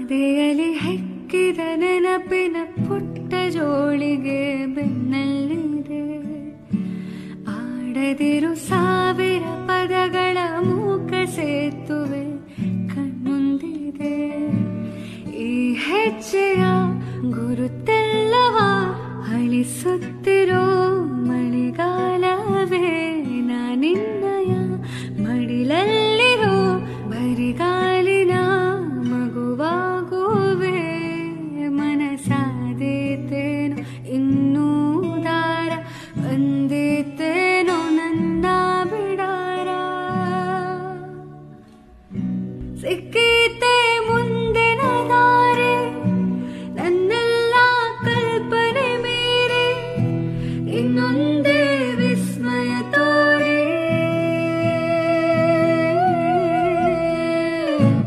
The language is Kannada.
ಎದೆಯಲ್ಲಿ ಹೆಕ್ಕಿದ ನೆನಪಿನ ಪುಟ್ಟ ಜೋಳಿಗೆ ಬೆನ್ನಲ್ಲಿದೆ. ಆಡದಿರು ಸಾವಿರ ಪದಗಳ ಮೂಕ ಸೇತುವೆ ಕಣ್ಮುಂದಿದೆ. ಈ ಹೆಜ್ಜೆಯ ಗುರುತೆಲ್ಲವ ಅಳಿಸುತ್ತಿರೋ